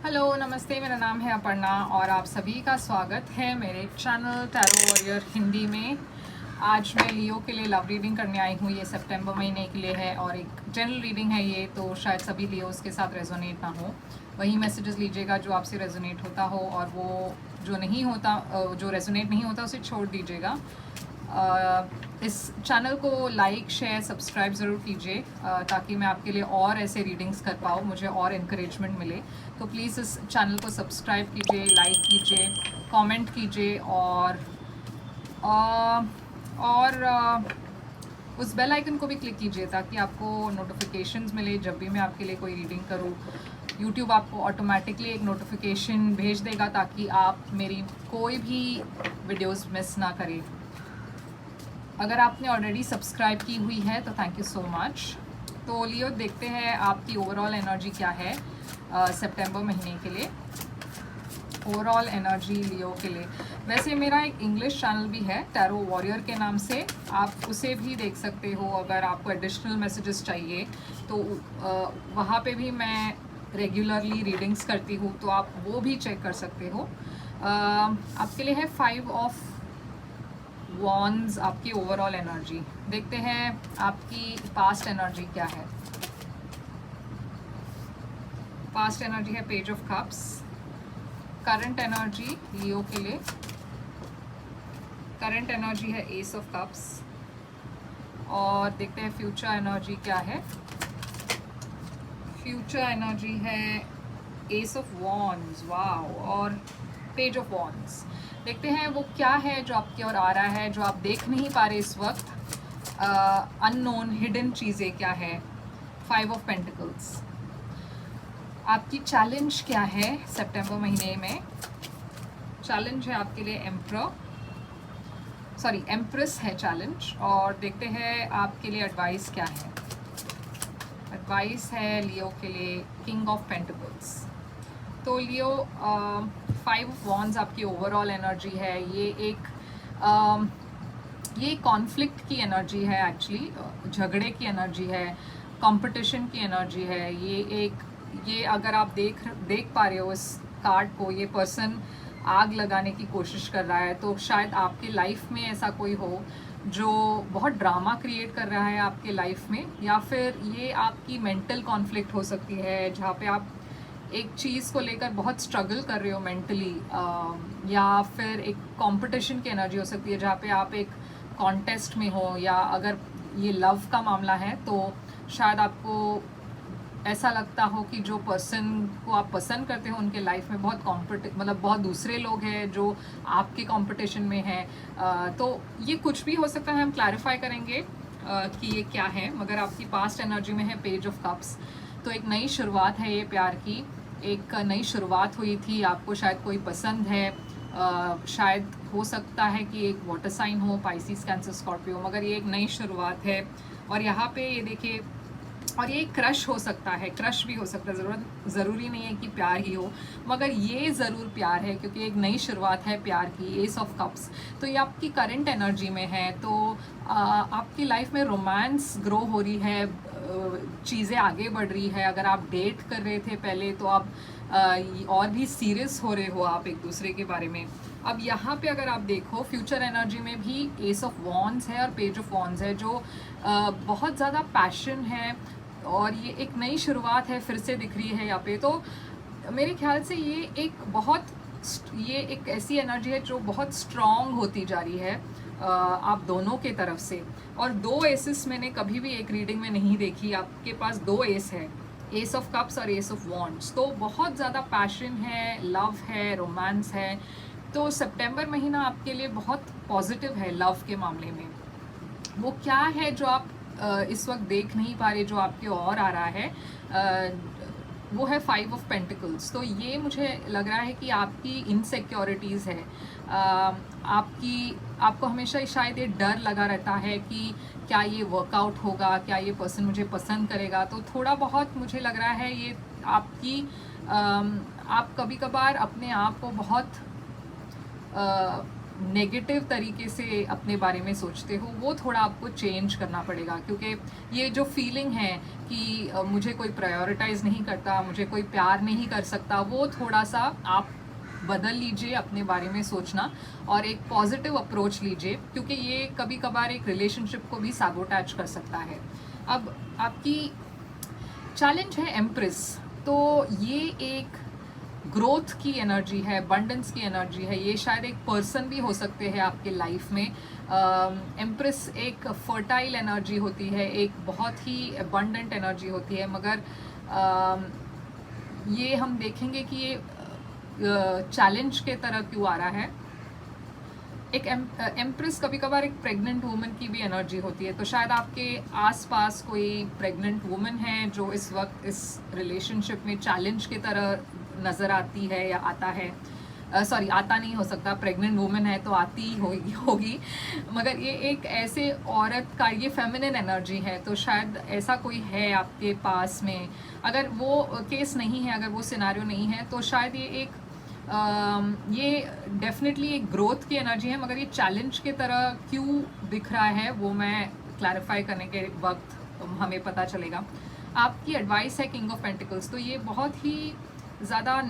Hello नमस्ते, मेरा नाम है अपर्णा और आप सभी का स्वागत है मेरे चैनल टैरो वॉरियर हिंदी में। आज मैं लियो के लिए लव रीडिंग करने आई हूँ। ये सितंबर महीने के लिए है और एक जनरल रीडिंग है ये, तो शायद सभी लियोस के साथ रेजोनेट ना हो। वही मैसेजेस लीजिएगा जो आपसे रेजोनेट होता हो, और वो जो नहीं होता, जो रेजोनेट नहीं होता उसे छोड़ दीजिएगा। इस चैनल को लाइक शेयर सब्सक्राइब ज़रूर कीजिए ताकि मैं आपके लिए और ऐसे रीडिंग्स कर पाऊँ, मुझे और इनकरेजमेंट मिले। तो प्लीज़ इस चैनल को सब्सक्राइब कीजिए, लाइक कीजिए, कमेंट कीजिए और उस बेल आइकन को भी क्लिक कीजिए ताकि आपको नोटिफिकेशंस मिले जब भी मैं आपके लिए कोई रीडिंग करूँ। यूट्यूब आपको ऑटोमेटिकली एक नोटिफिकेशन भेज देगा ताकि आप मेरी कोई भी वीडियोस मिस ना करें। अगर आपने ऑलरेडी सब्सक्राइब की हुई है तो थैंक यू सो मच। तो लियो, देखते हैं आपकी ओवरऑल एनर्जी क्या है सितंबर महीने के लिए। ओवरऑल एनर्जी लियो के लिए। वैसे मेरा एक इंग्लिश चैनल भी है टैरो वॉरियर के नाम से, आप उसे भी देख सकते हो। अगर आपको एडिशनल मैसेजेस चाहिए तो वहाँ पे भी मैं रेगुलरली रीडिंग्स करती हूँ, तो आप वो भी चेक कर सकते हो। आपके लिए है 5 ऑफ वॉन्ड्स आपकी ओवरऑल एनर्जी। देखते हैं आपकी पास्ट एनर्जी क्या है। पास्ट एनर्जी है page of cups. Current energy Leo के लिए, करंट एनर्जी है एस ऑफ कप्स। और देखते हैं फ्यूचर एनर्जी क्या है। फ्यूचर एनर्जी है एस ऑफ वॉन्ड्स, वाओ, और पेज ऑफ वॉन्ड्स। देखते हैं वो क्या है जो आपकी ओर आ रहा है, जो आप देख नहीं पा रहे इस वक्त। अननोन हिडन चीज़ें क्या है। 5 ऑफ पेंटिकल्स। आपकी चैलेंज क्या है सितंबर महीने में। चैलेंज है आपके लिए एम्प्रेस है चैलेंज। और देखते हैं आपके लिए एडवाइस क्या है। एडवाइस है लियो के लिए किंग ऑफ पेंटिकल्स। तो लियो, 5 ऑफ वॉन्ड्स आपकी ओवरऑल एनर्जी है। ये कॉन्फ्लिक्ट की एनर्जी है, एक्चुअली झगड़े की एनर्जी है, कंपटीशन की एनर्जी है। ये अगर आप देख पा रहे हो इस कार्ड को, ये पर्सन आग लगाने की कोशिश कर रहा है। तो शायद आपकी लाइफ में ऐसा कोई हो जो बहुत ड्रामा क्रिएट कर रहा है आपके लाइफ में, या फिर ये आपकी मेंटल कॉन्फ्लिक्ट हो सकती है जहाँ पे आप एक चीज़ को लेकर बहुत स्ट्रगल कर रहे हो मेंटली, या फिर एक कंपटीशन की एनर्जी हो सकती है जहाँ पे आप एक कॉन्टेस्ट में हो। या अगर ये लव का मामला है तो शायद आपको ऐसा लगता हो कि जो पर्सन को आप पसंद करते हो उनके लाइफ में बहुत बहुत दूसरे लोग हैं जो आपके कंपटीशन में हैं। तो ये कुछ भी हो सकता है, हम क्लैरिफाई करेंगे कि ये क्या है। मगर आपकी पास्ट एनर्जी में है पेज ऑफ कप्स। तो एक नई शुरुआत है ये प्यार की, एक नई शुरुआत हुई थी, आपको शायद कोई पसंद है। शायद हो सकता है कि एक वाटर साइन हो, पाइसिस, कैंसर, स्कॉर्पियो, मगर ये एक नई शुरुआत है। और यहाँ पे ये देखिए, और ये क्रश हो सकता है, क्रश भी हो सकता है, ज़रूरी नहीं है कि प्यार ही हो, मगर ये ज़रूर प्यार है क्योंकि एक नई शुरुआत है प्यार की। एस ऑफ कप्स, तो ये आपकी करंट एनर्जी में है। तो आपकी लाइफ में रोमांस ग्रो हो रही है, चीज़ें आगे बढ़ रही है। अगर आप डेट कर रहे थे पहले तो आप और भी सीरियस हो रहे हो आप एक दूसरे के बारे में। अब यहाँ पे अगर आप देखो फ्यूचर एनर्जी में भी एस ऑफ वॉन्ड्स है और पेज ऑफ वॉन्ड्स है, जो बहुत ज़्यादा पैशन है और ये एक नई शुरुआत है, फिर से दिख रही है यहाँ पे। तो मेरे ख्याल से ये एक ऐसी एनर्जी है जो बहुत स्ट्रॉन्ग होती जा रही है आप दोनों के तरफ से। और 2 एसेस मैंने कभी भी एक रीडिंग में नहीं देखी। आपके पास 2 एस है, एस ऑफ कप्स और एस ऑफ वॉन्ड्स। तो बहुत ज़्यादा पैशन है, लव है, रोमांस है। तो सितंबर महीना आपके लिए बहुत पॉजिटिव है लव के मामले में। वो क्या है जो आप इस वक्त देख नहीं पा रहे, जो आपके और आ रहा है, वो है 5 ऑफ पेंटिकल्स। तो ये मुझे लग रहा है कि आपकी इनसिक्योरिटीज़ है। आपको हमेशा शायद ये डर लगा रहता है कि क्या ये वर्कआउट होगा, क्या ये पर्सन मुझे पसंद करेगा। तो थोड़ा बहुत मुझे लग रहा है ये आप कभी कभार अपने आप को बहुत नेगेटिव तरीके से अपने बारे में सोचते हो, वो थोड़ा आपको चेंज करना पड़ेगा, क्योंकि ये जो फीलिंग है कि मुझे कोई प्रायोरिटाइज नहीं करता, मुझे कोई प्यार नहीं कर सकता, वो थोड़ा सा आप बदल लीजिए अपने बारे में सोचना और एक पॉजिटिव अप्रोच लीजिए, क्योंकि ये कभी कभार एक रिलेशनशिप को भी सैबोटैज कर सकता है। अब आपकी चैलेंज है एम्प्रेस, तो ये एक ग्रोथ की एनर्जी है, अबंडेंस की एनर्जी है, ये शायद एक पर्सन भी हो सकते हैं आपके लाइफ में। एम्प्रेस एक फर्टाइल एनर्जी होती है, एक बहुत ही अबंडेंट एनर्जी होती है, मगर ये हम देखेंगे कि ये चैलेंज के तरह क्यों आ रहा है। एक एम्प्रेस कभी कभार एक प्रेग्नेंट वुमन की भी एनर्जी होती है, तो शायद आपके आसपास कोई प्रेग्नेंट वुमन है जो इस वक्त इस रिलेशनशिप में चैलेंज की तरह नज़र आती है या आता है। सॉरी, आता नहीं हो सकता, प्रेग्नेंट वुमन है तो आती ही होगी, मगर ये एक ऐसे औरत का, ये फेमिनिन एनर्जी है, तो शायद ऐसा कोई है आपके पास में। अगर वो केस नहीं है, अगर वो सिनारियो नहीं है, तो शायद ये एक ये डेफिनेटली एक ग्रोथ की एनर्जी है, मगर ये चैलेंज की तरह क्यों दिख रहा है वो मैं क्लैरिफाई करने के वक्त हमें पता चलेगा। आपकी एडवाइस है किंग ऑफ पेंटिकल्स, तो ये बहुत ही ज़्यादा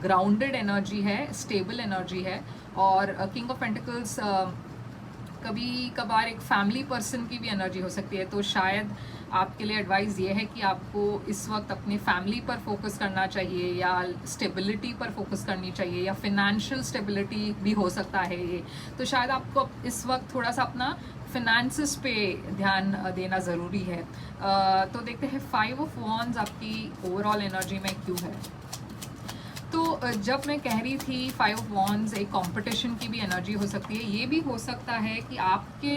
ग्राउंडेड एनर्जी है, स्टेबल एनर्जी है, और किंग ऑफ पेंटिकल्स कभी कभार एक फैमिली पर्सन की भी एनर्जी हो सकती है। तो शायद आपके लिए एडवाइस ये है कि आपको इस वक्त अपनी फैमिली पर फोकस करना चाहिए, या स्टेबिलिटी पर फोकस करनी चाहिए, या फिनेंशियल स्टेबिलिटी भी हो सकता है ये। तो शायद आपको इस वक्त थोड़ा सा अपना फिनेंसेस पे ध्यान देना ज़रूरी है। तो देखते हैं 5 ऑफ वॉन्ड्स आपकी ओवरऑल एनर्जी में क्यों है। तो जब मैं कह रही थी 5 ऑफ वॉन्ड्स एक कंपटीशन की भी एनर्जी हो सकती है, ये भी हो सकता है कि आपके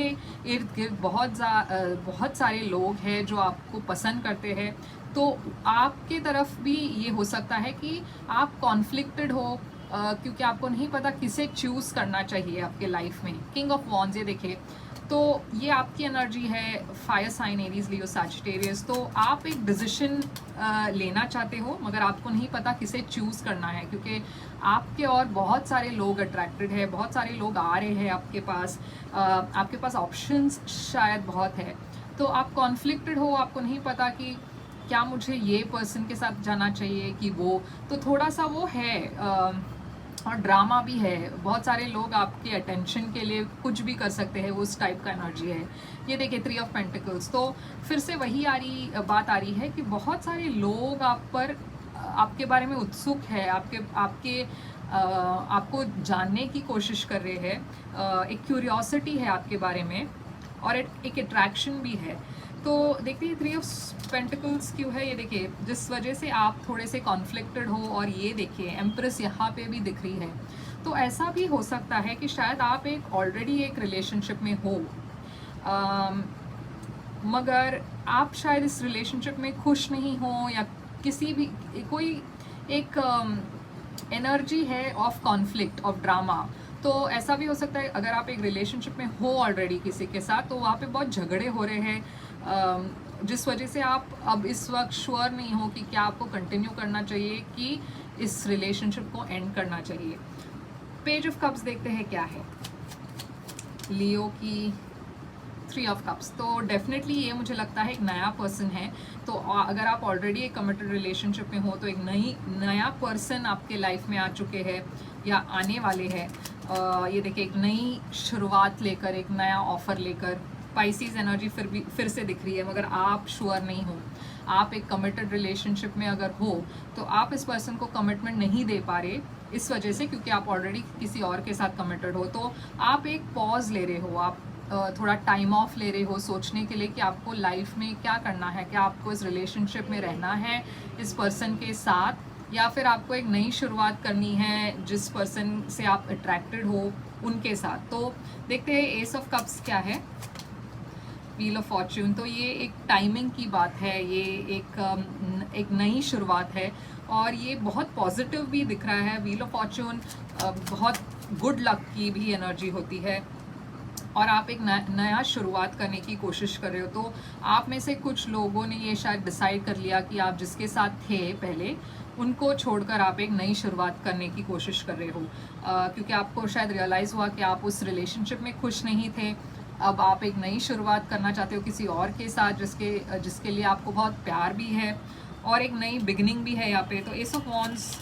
इर्द गिर्द बहुत सारे लोग हैं जो आपको पसंद करते हैं, तो आपके तरफ भी ये हो सकता है कि आप कॉन्फ्लिक्टेड हो, क्योंकि आपको नहीं पता किसे चूज़ करना चाहिए आपके लाइफ में। किंग ऑफ वॉन्ड्स ये देखिए, तो ये आपकी एनर्जी है, फायर साइन एरीज, लियो, सैजिटेरियस। तो आप एक डिसीजन लेना चाहते हो, मगर आपको नहीं पता किसे चूज़ करना है, क्योंकि आपके और बहुत सारे लोग अट्रैक्टेड है, बहुत सारे लोग आ रहे हैं आपके पास ऑप्शंस शायद बहुत है। तो आप कॉन्फ्लिक्टेड हो, आपको नहीं पता कि क्या मुझे ये पर्सन के साथ जाना चाहिए कि वो, तो थोड़ा सा वो है और ड्रामा भी है। बहुत सारे लोग आपके अटेंशन के लिए कुछ भी कर सकते हैं, उस टाइप का एनर्जी है। ये देखिए 3 ऑफ पेंटिकल्स, तो फिर से वही बात आ रही है कि बहुत सारे लोग आपके बारे में उत्सुक है, आपको जानने की कोशिश कर रहे हैं। एक क्यूरियोसिटी है आपके बारे में, और एक अट्रैक्शन भी है। तो देखते हैं 3 ऑफ पेंटिकल्स क्यों है। ये देखिए, जिस वजह से आप थोड़े से कॉन्फ्लिक्टेड हो, और ये देखिए एम्प्रेस यहाँ पे भी दिख रही है। तो ऐसा भी हो सकता है कि शायद आप ऑलरेडी एक रिलेशनशिप में हो, मगर आप शायद इस रिलेशनशिप में खुश नहीं हो, या किसी भी कोई एक एनर्जी है ऑफ कॉन्फ्लिक्ट, ऑफ ड्रामा। तो ऐसा भी हो सकता है अगर आप एक रिलेशनशिप में हो ऑलरेडी किसी के साथ, तो वहाँ पे बहुत झगड़े हो रहे हैं, जिस वजह से आप अब इस वक्त श्योर नहीं हो कि क्या आपको कंटिन्यू करना चाहिए कि इस रिलेशनशिप को एंड करना चाहिए। पेज ऑफ कप्स देखते हैं क्या है लियो की 3 ऑफ कप्स। तो डेफिनेटली ये मुझे लगता है एक नया पर्सन है। तो अगर आप ऑलरेडी एक कमिटेड रिलेशनशिप में हो, तो एक नया पर्सन आपके लाइफ में आ चुके हैं या आने वाले हैं। ये देखिए, एक नई शुरुआत लेकर, एक नया ऑफर लेकर। स्पाइसीज एनर्जी फिर से दिख रही है, मगर आप श्योर नहीं हो। आप एक कमिटेड रिलेशनशिप में अगर हो, तो आप इस पर्सन को कमिटमेंट नहीं दे पा रहे इस वजह से, क्योंकि आप ऑलरेडी किसी और के साथ कमिटेड हो। तो आप एक पॉज ले रहे हो, आप थोड़ा टाइम ऑफ ले रहे हो सोचने के लिए कि आपको लाइफ में क्या करना है। क्या आपको इस रिलेशनशिप में रहना है इस पर्सन के साथ, या फिर आपको एक नई शुरुआत करनी है जिस पर्सन से आप अट्रैक्टेड हो उनके साथ। तो देखते हैं एस ऑफ कप्स क्या है, व्हील ऑफ फॉर्च्यून। तो ये एक टाइमिंग की बात है, ये एक नई शुरुआत है, और ये बहुत पॉजिटिव भी दिख रहा है। व्हील ऑफ फॉर्च्यून बहुत गुड लक की भी एनर्जी होती है। और आप एक नया शुरुआत करने की कोशिश कर रहे हो। तो आप में से कुछ लोगों ने ये शायद डिसाइड कर लिया कि आप जिसके साथ थे पहले, उनको छोड़कर आप एक नई शुरुआत करने की कोशिश कर रहे हो, क्योंकि आपको शायद रियलाइज़ हुआ कि आप उस रिलेशनशिप में खुश नहीं थे। अब आप एक नई शुरुआत करना चाहते हो किसी और के साथ, जिसके लिए आपको बहुत प्यार भी है और एक नई बिगिनिंग भी है यहाँ पे। तो एस ऑफ वॉन्ड्स,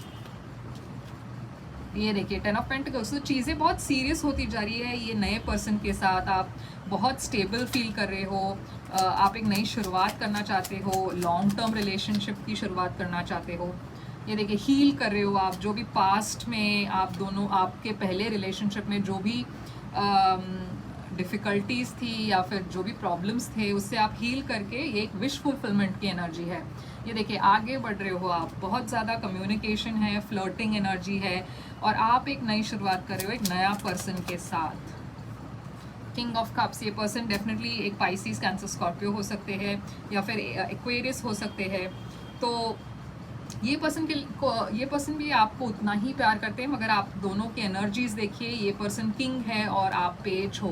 ये देखिए 10 ऑफ पेंटिकल्स। तो चीज़ें बहुत सीरियस होती जा रही है। ये नए पर्सन के साथ आप बहुत स्टेबल फील कर रहे हो, आप एक नई शुरुआत करना चाहते हो, लॉन्ग टर्म रिलेशनशिप की शुरुआत करना चाहते हो। ये देखिए हील कर रहे हो आप, जो भी पास्ट में आप दोनों, आपके पहले रिलेशनशिप में जो भी डिफ़िकल्टीज़ थी या फिर जो भी प्रॉब्लम्स थे, उससे आप हील करके ये एक विश फुलफिलमेंट की एनर्जी है। ये देखिए आगे बढ़ रहे हो आप, बहुत ज़्यादा कम्युनिकेशन है, फ्लर्टिंग एनर्जी है, और आप एक नई शुरुआत कर रहे हो एक नया पर्सन के साथ। किंग ऑफ कप्स, ये पर्सन डेफिनेटली एक पाइसिस, कैंसर, स्कॉर्पियो हो सकते हैं या फिर एक्वेरियस हो सकते हैं। तो ये पर्सन भी आपको उतना ही प्यार करते हैं, मगर आप दोनों की एनर्जीज देखिए, ये पर्सन किंग है और आप पेज हो।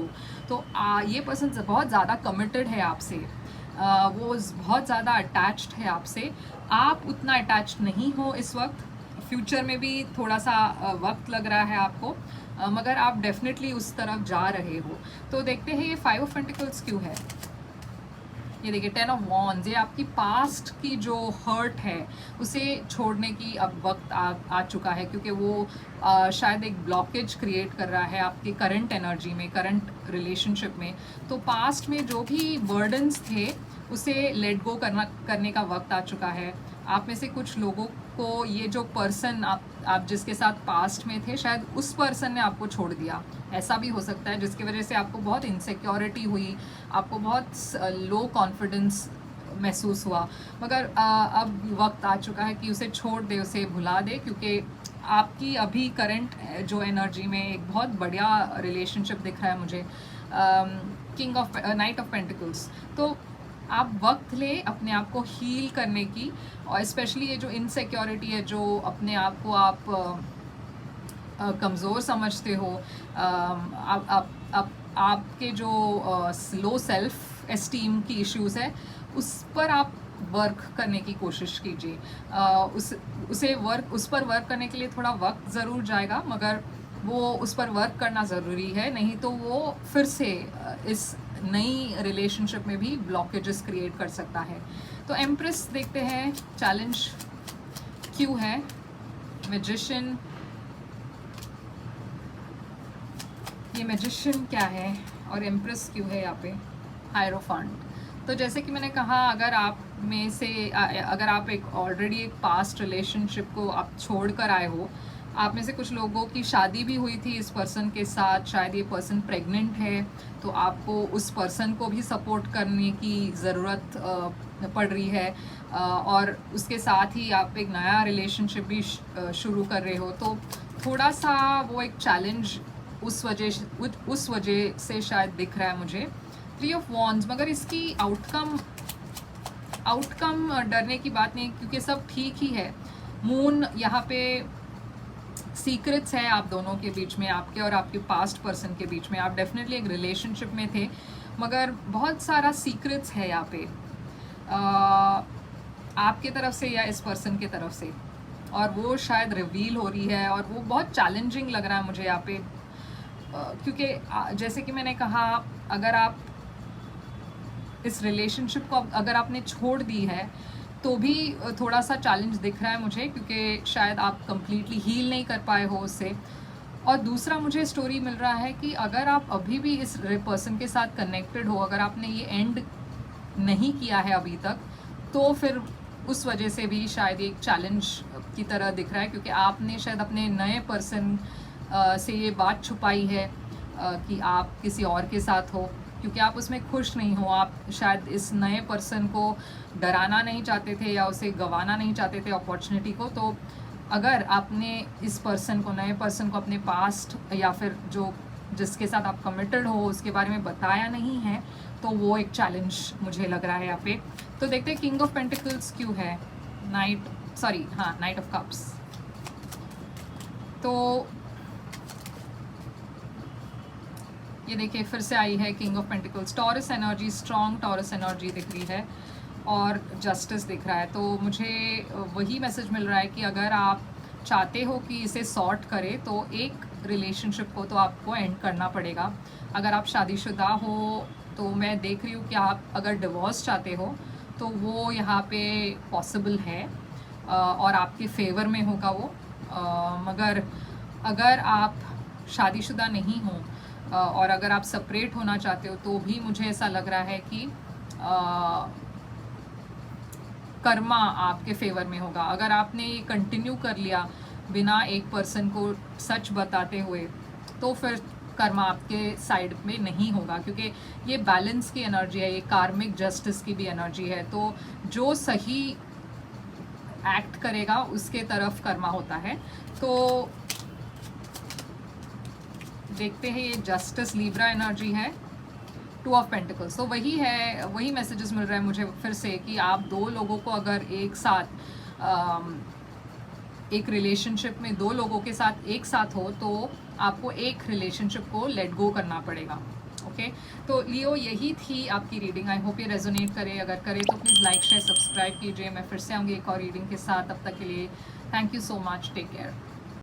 तो ये पर्सन बहुत ज़्यादा कमिटेड है आपसे, वो बहुत ज़्यादा अटैच्ड है आपसे। आप उतना अटैच्ड नहीं हो इस वक्त, फ्यूचर में भी थोड़ा सा वक्त लग रहा है आपको, मगर आप डेफिनेटली उस तरफ जा रहे हो। तो देखते हैं ये 5 ऑफ पेंटिकल्स क्यों है। ये देखिए 10 ऑफ वॉन्ड्स, ये आपकी पास्ट की जो हर्ट है उसे छोड़ने की अब वक्त आ चुका है, क्योंकि वो शायद एक ब्लॉकेज क्रिएट कर रहा है आपकी करंट एनर्जी में, करंट रिलेशनशिप में। तो पास्ट में जो भी बर्डन्स थे उसे लेट गो करने का वक्त आ चुका है। आप में से कुछ लोगों को ये जो पर्सन आप जिसके साथ पास्ट में थे, शायद उस पर्सन ने आपको छोड़ दिया, ऐसा भी हो सकता है, जिसकी वजह से आपको बहुत इनसिक्योरिटी हुई, आपको बहुत लो कॉन्फिडेंस महसूस हुआ। मगर अब वक्त आ चुका है कि उसे छोड़ दे, उसे भुला दे, क्योंकि आपकी अभी करंट जो एनर्जी में एक बहुत बढ़िया रिलेशनशिप दिख रहा है मुझे, king of night of pentacles. तो आप वक्त ले अपने आप को हील करने की, और स्पेशली ये जो इनसिक्योरिटी है, जो अपने आप को आप कमज़ोर समझते हो, आपके जो लो सेल्फ एस्टीम की इश्यूज़ है, उस पर आप वर्क करने की कोशिश कीजिए। उस पर वर्क करने के लिए थोड़ा वक्त ज़रूर जाएगा, मगर वो उस पर वर्क करना ज़रूरी है, नहीं तो वो फिर से इस नई रिलेशनशिप में भी ब्लॉकेजेस क्रिएट कर सकता है। तो एम्प्रेस देखते हैं चैलेंज क्यों है। मैजिशियन, ये मैजिशियन क्या है और एम्प्रेस क्यों है यहाँ पे। हायरोफांट। तो जैसे कि मैंने कहा, अगर आप में से अगर आप एक ऑलरेडी एक पास्ट रिलेशनशिप को आप छोड़ कर आए हो, आप में से कुछ लोगों की शादी भी हुई थी इस पर्सन के साथ, शायद ये पर्सन प्रेग्नेंट है, तो आपको उस पर्सन को भी सपोर्ट करने की ज़रूरत पड़ रही है, और उसके साथ ही आप एक नया रिलेशनशिप भी शुरू कर रहे हो। तो थोड़ा सा वो एक चैलेंज उस वजह से शायद दिख रहा है मुझे। 3 ऑफ वॉन्ड्स, मगर इसकी आउटकम डरने की बात नहीं, क्योंकि सब ठीक ही है। मून यहाँ पे सीक्रेट्स है आप दोनों के बीच में, आपके और आपके पास्ट पर्सन के बीच में। आप डेफिनेटली एक रिलेशनशिप में थे, मगर बहुत सारा सीक्रेट्स है यहाँ पे, आपके तरफ से या इस पर्सन के तरफ से, और वो शायद रिवील हो रही है, और वो बहुत चैलेंजिंग लग रहा है मुझे यहाँ पे, क्योंकि जैसे कि मैंने कहा, अगर आप इस रिलेशनशिप को अगर आपने छोड़ दी है, तो भी थोड़ा सा चैलेंज दिख रहा है मुझे, क्योंकि शायद आप कंप्लीटली हील नहीं कर पाए हो उससे। और दूसरा मुझे स्टोरी मिल रहा है कि अगर आप अभी भी इस पर्सन के साथ कनेक्टेड हो, अगर आपने ये एंड नहीं किया है अभी तक, तो फिर उस वजह से भी शायद एक चैलेंज की तरह दिख रहा है, क्योंकि आपने शायद अपने नए पर्सन से ये बात छुपाई है कि आप किसी और के साथ हो, क्योंकि आप उसमें खुश नहीं हो। आप शायद इस नए पर्सन को डराना नहीं चाहते थे या उसे गंवाना नहीं चाहते थे अपॉर्चुनिटी को। तो अगर आपने इस पर्सन को, नए पर्सन को, अपने पास्ट या फिर जिसके साथ आप कमिटेड हो उसके बारे में बताया नहीं है, तो वो एक चैलेंज मुझे लग रहा है यहाँ पे। तो देखते हैं किंग ऑफ पेंटिकल्स क्यों है। Night of cups. तो ये देखिए फिर से आई है king of pentacles, taurus energy, strong taurus energy दिख रही है और जस्टिस दिख रहा है। तो मुझे वही मैसेज मिल रहा है कि अगर आप चाहते हो कि इसे सॉर्ट करे तो एक रिलेशनशिप को तो आपको एंड करना पड़ेगा। अगर आप शादीशुदा हो तो मैं देख रही हूँ कि आप अगर डिवोर्स चाहते हो तो वो यहाँ पे पॉसिबल है और आपके फेवर में होगा वो। मगर अगर आप शादीशुदा नहीं हो और अगर आप सेपरेट होना चाहते हो तो भी मुझे ऐसा लग रहा है कि कर्मा आपके फेवर में होगा। अगर आपने ये कंटिन्यू कर लिया बिना एक पर्सन को सच बताते हुए तो फिर कर्मा आपके साइड में नहीं होगा, क्योंकि ये बैलेंस की एनर्जी है, ये कार्मिक जस्टिस की भी एनर्जी है। तो जो सही एक्ट करेगा उसके तरफ कर्मा होता है। तो देखते हैं, ये जस्टिस लिब्रा एनर्जी है, 2 ऑफ पेंटिकल्स। तो वही है, वही मैसेजेस मिल रहे हैं मुझे फिर से कि आप दो लोगों को अगर एक साथ एक रिलेशनशिप में 2 लोगों के साथ एक साथ हो तो आपको एक रिलेशनशिप को लेट गो करना पड़ेगा। ओके तो लियो, यही थी आपकी रीडिंग। आई होप ये रेजोनेट करे, अगर करे तो प्लीज़ लाइक शेयर सब्सक्राइब कीजिए। मैं फिर से आऊँगी एक और रीडिंग के साथ, तब तक के लिए thank you so much, take care.